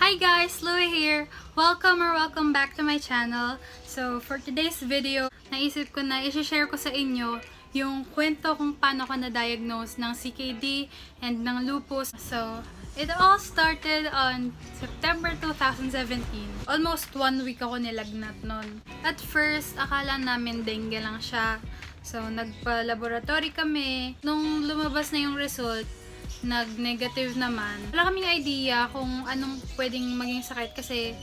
Hi guys, Louie here! Welcome back to my channel. So for today's video, naisip ko na i-share ko sa inyo yung kwento kung paano ko na-diagnose ng CKD and ng lupus. So it all started on September 2017. Almost 1 week ako nilagnat nun. At first, akala namin dengue lang siya. So nagpa-laboratory kami. Nung lumabas na yung result, nag-negative naman. Wala kaming idea kung anong pwedeng maging sakit kasi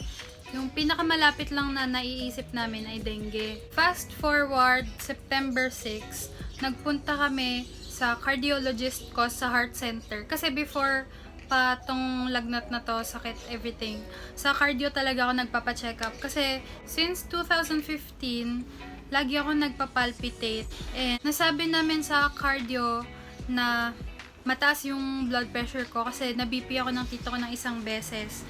yung pinakamalapit lang na naiisip namin ay dengue. Fast forward, September 6, nagpunta kami sa cardiologist ko sa heart center. Kasi before pa tong lagnat na to, sakit, everything, sa cardio talaga ako nagpapacheck up. Kasi since 2015, lagi ako nagpapalpitate. And nasabi namin sa cardio na mataas yung blood pressure ko kasi na-BP ako ng tito ko ng isang beses.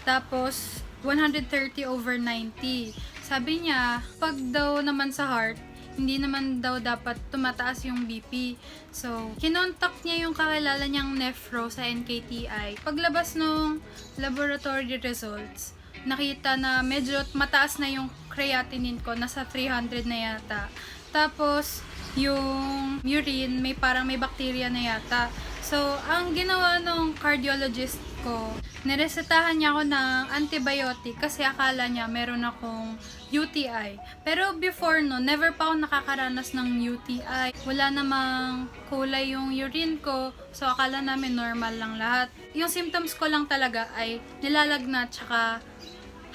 Tapos, 130/90. Sabi niya, pag daw naman sa heart, hindi naman daw dapat tumataas yung BP. So, kinontak niya yung kakilala niyang nephro sa NKTI. Paglabas nung laboratory results, nakita na medyo mataas na yung creatinine ko, nasa 300 na yata. Tapos, yung urine, parang may bacteria na yata. So, ang ginawa ng cardiologist ko, niresetahan niya ako ng antibiotic kasi akala niya meron akong UTI. Pero before no, never pa ako nakakaranas ng UTI. Wala namang kulay yung urine ko, so akala namin normal lang lahat. Yung symptoms ko lang talaga ay nilalagnat tsaka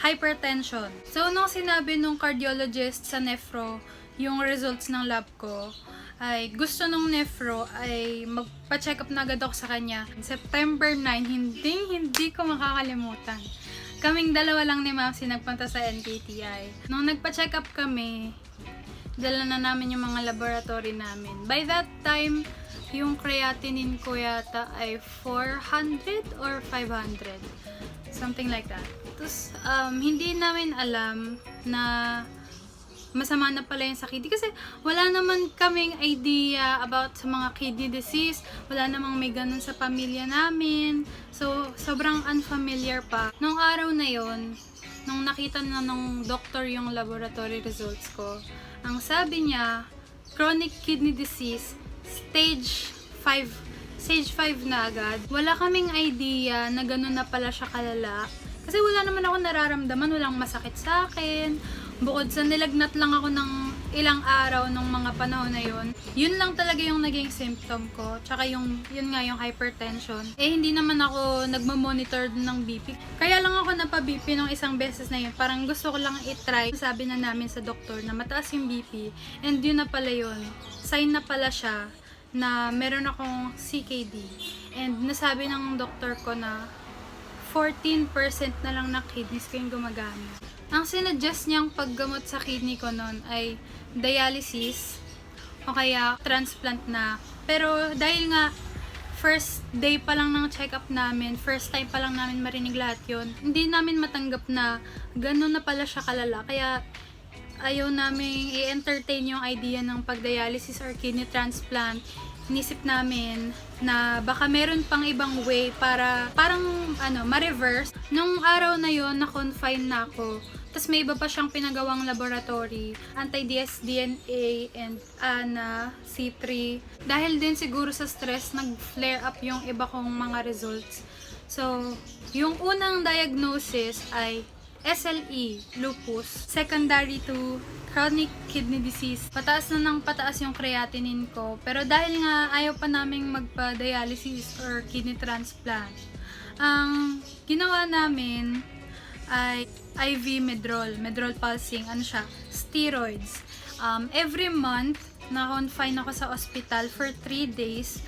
hypertension. So, nung sinabi nung cardiologist sa nephro yung results ng lab ko, ay gusto nung nephro ay magpa-check up na agad ako sa kanya. September 9, hindi ko makakalimutan. Kaming dalawa lang ni Mamsi nagpunta sa NKTI. Nung nagpa-check up kami, dala na namin yung mga laboratory namin. By that time, yung creatinine ko yata ay 400 or 500. Something like that. Tapos, hindi namin alam na masama na pala yung sa kidney kasi wala naman kaming idea about sa mga kidney disease. Wala namang may ganun sa pamilya namin. So, sobrang unfamiliar pa. Nung araw na yon, nung nakita na nung doctor yung laboratory results ko, ang sabi niya, chronic kidney disease, stage 5 na agad. Wala kaming idea na ganun na pala siya kalala. Kasi wala naman ako nararamdaman, walang masakit sa akin. Bukod sa nilagnat lang ako ng ilang araw nung mga panahon na yun, yun lang talaga yung naging symptom ko. Tsaka yun nga yung hypertension. Hindi naman ako nagmamonitor ng BP. Kaya lang ako napa-BP nung isang beses na yun. Parang gusto ko lang i-try. Sabi na namin sa doktor na mataas yung BP. And yun na pala yun. Sign na pala siya na meron akong CKD. And nasabi ng doktor ko na 14% na lang na kidneys ko yung gumagamit. Ang sinuggest niyang paggamot sa kidney ko noon ay dialysis o kaya transplant na. Pero dahil nga first day pa lang ng check-up namin, first time pa lang namin marinig lahat yun, hindi namin matanggap na gano'n na pala siya kalala. Kaya ayaw namin i-entertain yung idea ng pag-dialysis or kidney transplant. Inisip namin na baka meron pang ibang way para parang ma-reverse. Nung araw na yon na-confine na ako. Tapos may iba pa siyang pinagawang laboratory, anti-dsDNA and ANA, C3. Dahil din siguro sa stress, nag-flare up yung iba kong mga results. So, yung unang diagnosis ay SLE, lupus, secondary to chronic kidney disease. Pataas na ng pataas yung creatinine ko. Pero dahil nga ayaw pa naming magpa-dialysis or kidney transplant, ang ginawa namin ay IV medrol pulsing, steroids. Every month, na-confine ako sa ospital for 3 days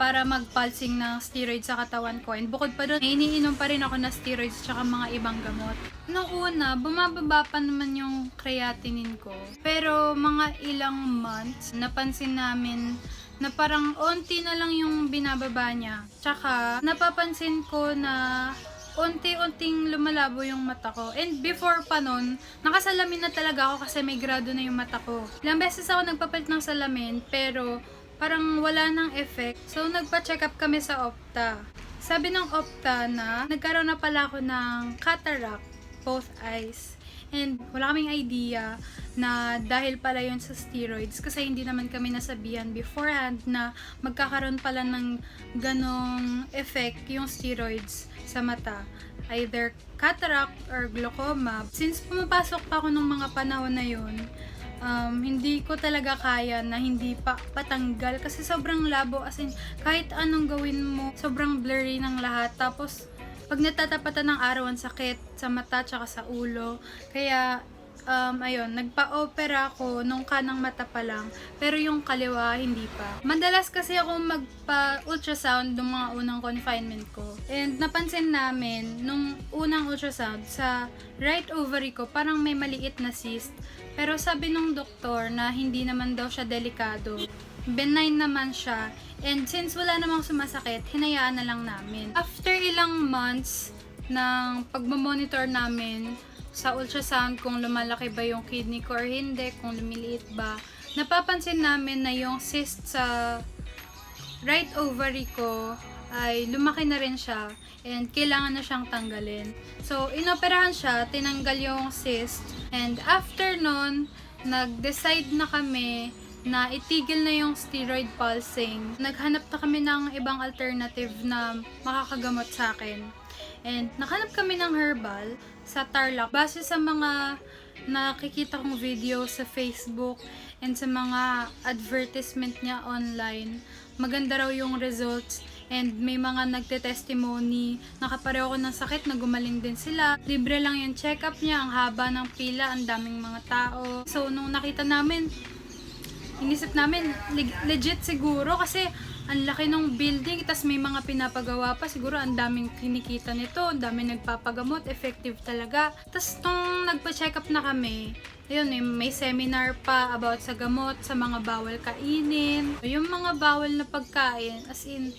para mag-pulsing ng steroids sa katawan ko. And bukod pa doon, iniinom pa rin ako na steroids tsaka mga ibang gamot. Nung una, bumababa pa naman yung creatinine ko. Pero mga ilang months, napansin namin na parang onti na lang yung binababa niya. Tsaka, napapansin ko na unti-unting lumalabo yung mata ko. And before pa nun, nakasalamin na talaga ako kasi may grado na yung mata ko. Ilang beses ako nagpapalit ng salamin, pero parang wala nang effect. So, nagpa-check up kami sa Opta. Sabi ng opta na nagkaroon na pala ako ng cataract, both eyes. And wala kaming idea na dahil pala yun sa steroids kasi hindi naman kami nasabihan beforehand na magkakaroon pala ng ganong effect yung steroids sa mata. Either cataract or glaucoma. Since pumapasok pa ako ng mga panahon na yun, hindi ko talaga kaya na hindi pa patanggal kasi sobrang labo, as in kahit anong gawin mo sobrang blurry ng lahat. Tapos pag natatapatan ng araw ang sakit sa mata tsaka sa ulo. Kaya ayun, nagpa-opera ako nung kanang mata pa lang, pero yung kaliwa hindi pa. Madalas kasi ako magpa-ultrasound nung mga unang confinement ko. And napansin namin nung unang ultrasound sa right ovary ko parang may maliit na cyst. Pero sabi nung doktor na hindi naman daw siya delikado. Benign naman siya. And since wala namang sumasakit, hinayaan na lang namin. After ilang months ng pagmamonitor namin sa ultrasound kung lumalaki ba yung kidney ko or hindi, kung lumiliit ba, napapansin namin na yung cyst sa right ovary ko ay lumaki na rin siya and kailangan na siyang tanggalin. So, inoperahan siya, tinanggal yung cyst, and after nun, nag-decide na kami na itigil na yung steroid pulsing. Naghanap na kami ng ibang alternative na makakagamot sa akin. And nakahanap kami ng herbal sa Tarlac. Base sa mga nakikita kong video sa Facebook and sa mga advertisement niya online, maganda raw yung results. And may mga nagte-testimony, nakapareho ko ng sakit na gumaling din sila. Libre lang yung check-up niya, ang haba ng pila, ang daming mga tao. So nung nakita namin, inisip namin, legit siguro kasi ang laki ng building, tas may mga pinapagawa pa, siguro ang daming kinikita nito, ang daming nagpapagamot, effective talaga. Tas nung nagpa-check up na kami, ayun, may seminar pa about sa gamot, sa mga bawal kainin, yung mga bawal na pagkain, as in,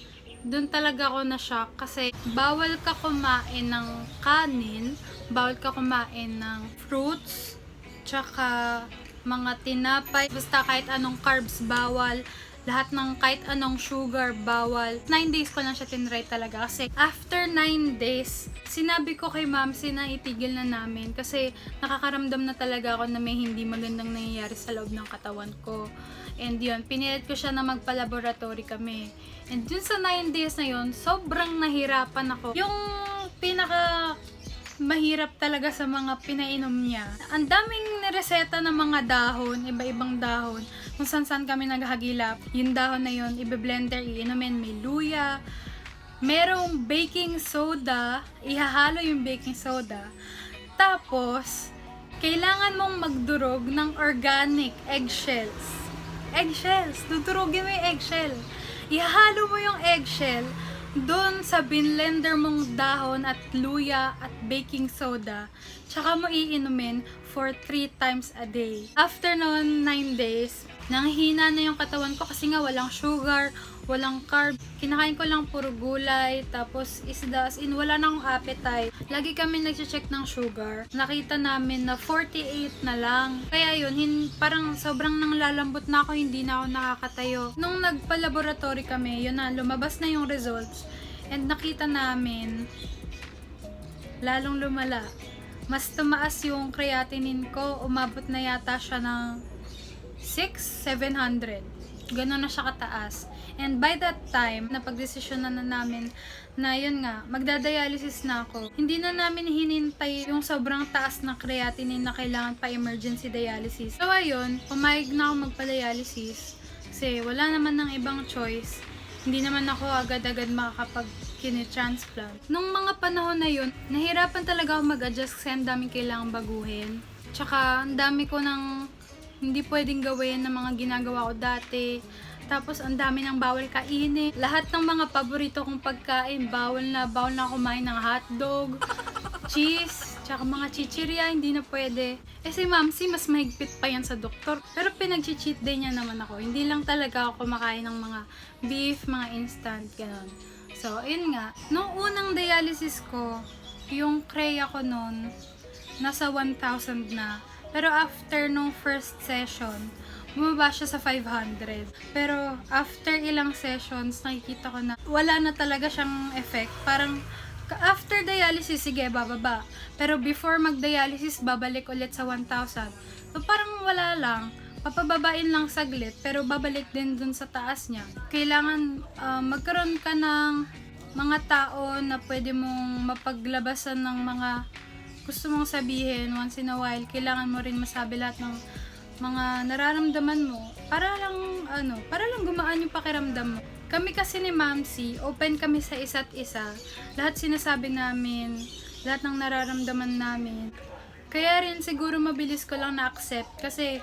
doon talaga ako na-shock kasi bawal ka kumain ng kanin, bawal ka kumain ng fruits, tsaka mga tinapay, basta kahit anong carbs bawal, lahat ng kahit anong sugar bawal. 9 days ko lang siya tinry talaga kasi after 9 days, sinabi ko kay ma'am na itigil na namin kasi nakakaramdam na talaga ako na may hindi magandang nangyayari sa loob ng katawan ko. And yun, pinilit ko siya na magpa-laboratory kami. And dun sa 9 days na yun, sobrang nahirapan ako. Yung pinaka mahirap talaga sa mga pinainom niya. Ang daming nireseta ng mga dahon, iba-ibang dahon, kung saan kami naghagilap. Yung dahon na yun, ibe-blender, iinumin, may luya, merong baking soda, ihahalo yung baking soda. Tapos, kailangan mong magdurog ng organic eggshells. Eggshells! Dudurogin mo yung eggshell. Ihahalo mo yung eggshell doon sa binlender mong dahon at luya at baking soda, tsaka mo iinumin for 3 times a day. After noon 9 days, nanghina na yung katawan ko kasi nga walang sugar, walang carb. Kinakain ko lang puro gulay, tapos isda, as in wala na akong appetite. Lagi kami nag-check ng sugar. Nakita namin na 48 na lang. Kaya yun, parang sobrang nanglalambot na ako, hindi na ako nakakatayo. Nung nagpa-laboratory kami, yun na, lumabas na yung results. And nakita namin, lalong lumala. Mas tumaas yung creatinine ko, umabot na yata siya ng 6,700. Ganon na siya kataas. And by that time, napagdesisyonan na namin na yun nga, magdadialysis na ako. Hindi na namin hinintay yung sobrang taas na creatinine na kailangan pa emergency dialysis. So ayun, pumayag na ako magpa-dialysis kasi wala naman ng ibang choice. Hindi naman ako agad-agad makakapag-transplant. Nung mga panahon na yun, nahirapan talaga ako mag-adjust kasi ang daming kailangang baguhin. Tsaka ang dami ko ng hindi pwedeng gawin ng mga ginagawa ko dati. Tapos, ang dami ng bawal kainin. Lahat ng mga paborito kong pagkain, bawal na kumain ng hotdog, cheese, tsaka mga chichirya, hindi na pwede. Eh si Mamsi, mas mahigpit pa yan sa doktor. Pero pinag-cheat day niya naman ako. Hindi lang talaga ako kumakain ng mga beef, mga instant, gano'n. So, ayun nga. Nung unang dialysis ko, yung Crea ko nun, nasa 1,000 na. Pero after nung first session, bumaba siya sa 500. Pero after ilang sessions, nakikita ko na wala na talaga siyang effect. Parang after dialysis, sige, bababa. Pero before mag-dialysis, babalik ulit sa 1,000. So parang wala lang. Papababain lang saglit, pero babalik din dun sa taas niya. Kailangan magkaroon ka ng mga tao na pwede mong mapaglabasan ng mga gusto mong sabihin once in a while. Kailangan mo rin masabi lahat ng mga nararamdaman mo para lang gumaan yung pakiramdam mo. Kami kasi ni Mamsi, open kami sa isa't isa. Lahat sinasabi namin, lahat ng nararamdaman namin. Kaya rin siguro mabilis ko lang na-accept kasi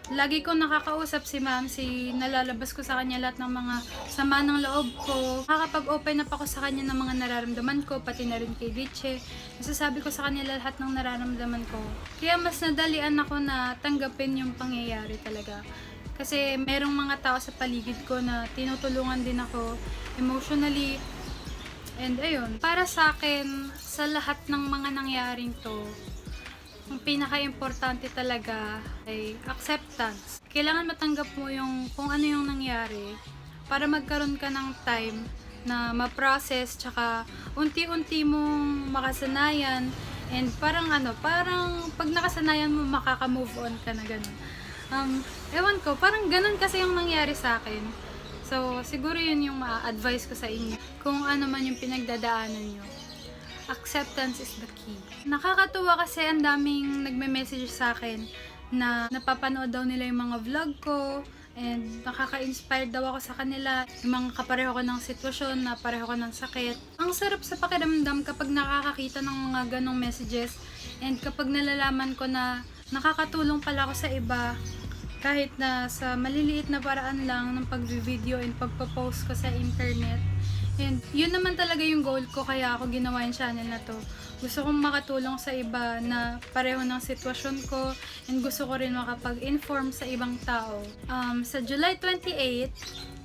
lagi ko nakakausap si Mamsi, nalalabas ko sa kanya lahat ng mga sama ng loob ko. Nakakapag-open up ako sa kanya ng mga nararamdaman ko, pati na rin kay Riche. Nasasabi ko sa kanya lahat ng nararamdaman ko. Kaya mas nadalian ako na tanggapin yung pangyayari talaga. Kasi merong mga tao sa paligid ko na tinutulungan din ako emotionally. And ayun, para sa akin, sa lahat ng mga nangyaring to, ang pinaka-importante talaga ay acceptance. Kailangan matanggap mo yung kung ano yung nangyari para magkaroon ka ng time na ma-process tsaka unti-unti mong makasanayan and parang pag nakasanayan mo makaka-move on ka na ganun. Ewan ko, parang ganun kasi yung nangyari sa akin. So, siguro yun yung ma-advise ko sa inyo. Kung ano man yung pinagdadaanan nyo. Acceptance is the key. Nakakatuwa kasi ang daming nagme-message sa akin na napapanood daw nila yung mga vlog ko and nakaka-inspire daw ako sa kanila. Yung mga kapareho ko ng sitwasyon na pareho ko ng sakit. Ang sarap sa pakiramdam kapag nakakakita ng mga ganong messages and kapag nalalaman ko na nakakatulong pala ako sa iba kahit na sa maliliit na paraan lang ng pag-video and pagpo-post ko sa internet. And yun naman talaga yung goal ko kaya ako ginawa yung channel na to. Gusto kong makatulong sa iba na pareho ng sitwasyon ko and gusto ko rin makapag-inform sa ibang tao. Sa July 28,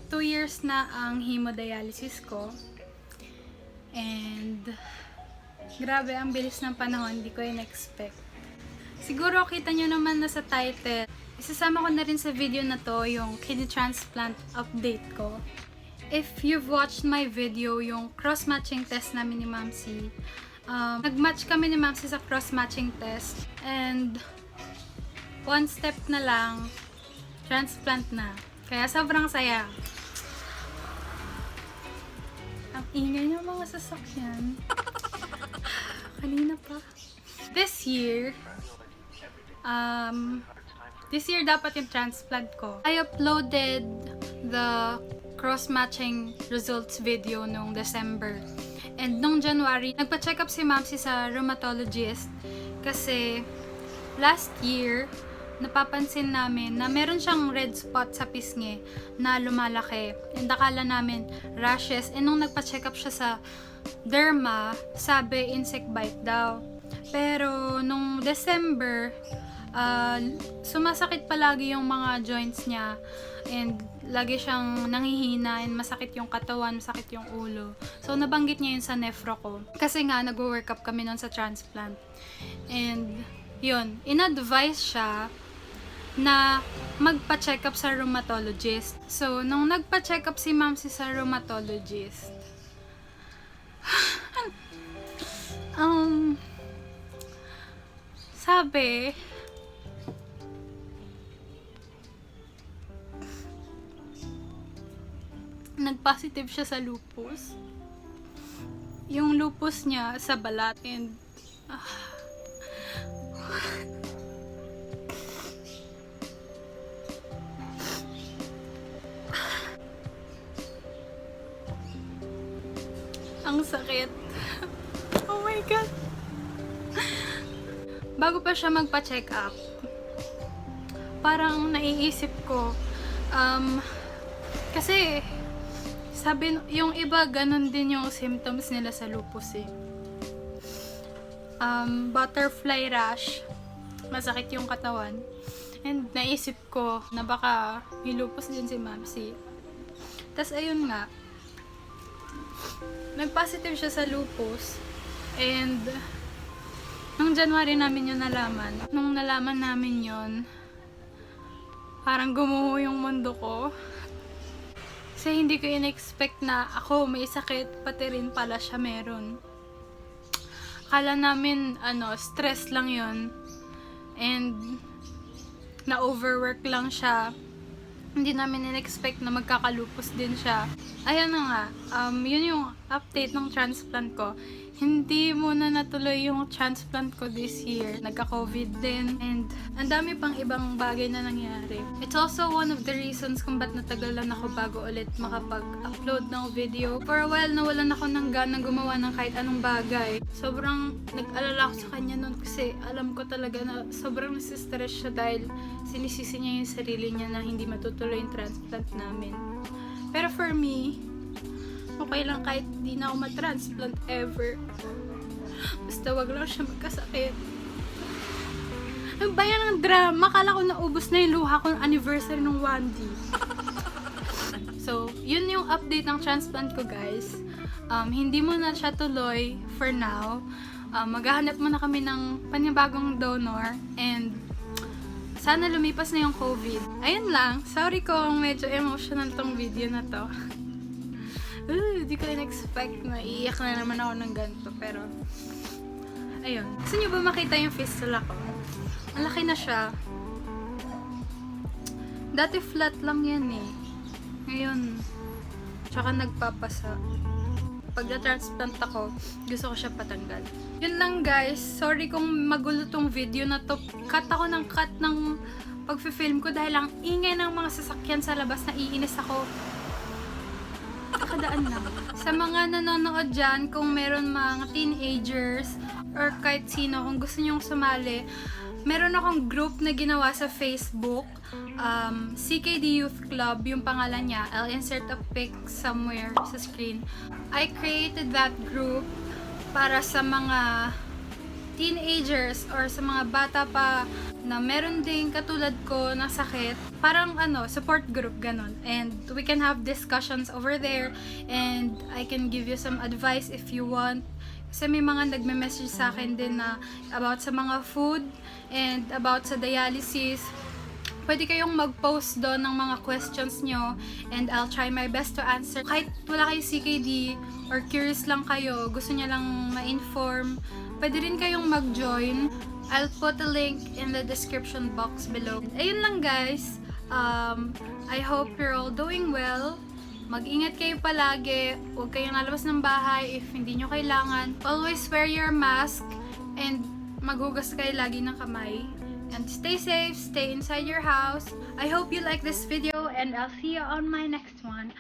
2 years na ang hemodialysis ko. And grabe, ang bilis ng panahon, hindi ko in-expect. Siguro kita nyo naman na sa title, isasama ko na rin sa video na to yung kidney transplant update ko. If you've watched my video, yung cross-matching test namin ni Mamsi, nag-match kami ni Mamsi sa cross-matching test and one step na lang, transplant na. Kaya sobrang saya. Ang ingay ng mga sasakyan. Kanina pa. This year dapat yung transplant ko. I uploaded the cross-matching results video nung December. And nung January, nagpa-check up si Mamsi sa rheumatologist kasi last year, napapansin namin na meron siyang red spot sa pisngi na lumalaki. And akala namin rashes. And nung nagpa-check up siya sa derma, sabi insect bite daw. Pero nung December, sumasakit palagi yung mga joints niya and lagi siyang nanghihina and masakit yung katawan, masakit yung ulo. So nabanggit niya yun sa nephro ko kasi nga nag-work up kami nun sa transplant. And yun, in-advise siya na magpa-check up sa rheumatologist. So nung nagpa-check up si Mamsi sa rheumatologist, sabi, nag-positive siya sa lupus. Yung lupus niya sa balat and ang sakit. Oh my God. Bago pa siya magpa-check up, parang naiisip ko, kasi sabi, yung iba ganun din yung symptoms nila sa lupus eh. Butterfly rash, masakit yung katawan. And naisip ko na baka may lupus din si Mamsi. Tas ayun nga, nag-positive siya sa lupus. And nung January namin yun nalaman. Nung nalaman namin yun, Parang gumuho yung mundo ko. Kasi hindi ko in-expect na ako may sakit, pati rin pala siya meron. Akala namin, stress lang yon and na-overwork lang siya. Hindi namin in-expect na magkakalupus din siya. Ayun na nga, yun yung update ng transplant ko. Hindi muna natuloy yung transplant ko this year. Nagka-COVID din. And ang dami pang ibang bagay na nangyari. It's also one of the reasons kung ba't natagalan ako bago ulit makapag-upload ng video. For a while, nawalan ako ng ganang gumawa ng kahit anong bagay. Sobrang nag-alala ako sa kanya nun kasi alam ko talaga na sobrang nasistress siya dahil sinisisi niya yung sarili niya na hindi matutuloy yung transplant namin. Pero for me, okay lang kahit di na ako ma-transplant ever. Basta wag lang siya magkasakit. Ano ba yan ang drama? Kala ko naubos na yung luha ko ng anniversary ng 1D. So, yun yung update ng transplant ko, guys. Hindi mo na siya tuloy for now. Maghahanap muna kami ng panibagong donor and sana lumipas na yung COVID. Ayun lang. Sorry kung medyo emotional tong video na to. Di ko in-expect na iiyak na naman ako ng ganito. Pero, ayun. Gusto nyo ba makita yung fistula ko? Malaki na siya. Dati flat lang yan eh. Ngayon, tsaka nagpapasa. Pag na-transplant ako, gusto ko siya patanggal. Yun lang guys. Sorry kung magulo tong video na to. Cut ako ng cut ng pag-film ko dahil ang ingay ng mga sasakyan sa labas na iinis ako. Nakadaan lang. Sa mga nanonood dyan, kung meron mga teenagers or kahit sino, kung gusto nyong sumali, meron akong group na ginawa sa Facebook. CKD Youth Club, yung pangalan niya. I'll insert a pic somewhere sa screen. I created that group para sa mga teenagers or sa mga bata pa na meron ding katulad ko na sakit, parang support group ganon, and we can have discussions over there and I can give you some advice if you want. Kasi may mga nagme-message sa akin din na about sa mga food and about sa dialysis. Pwede kayong mag-post doon ng mga questions nyo and I'll try my best to answer. Kahit wala kayo CKD or curious lang kayo, gusto niya lang ma-inform, pwede rin kayong mag-join. I'll put a link in the description box below. Ayun lang guys. I hope you're all doing well. Mag-ingat kayo palagi. Huwag kayong lalabas ng bahay if hindi nyo kailangan. Always wear your mask and maghugas kayo lagi ng kamay. And stay safe, stay inside your house. I hope you like this video and I'll see you on my next one.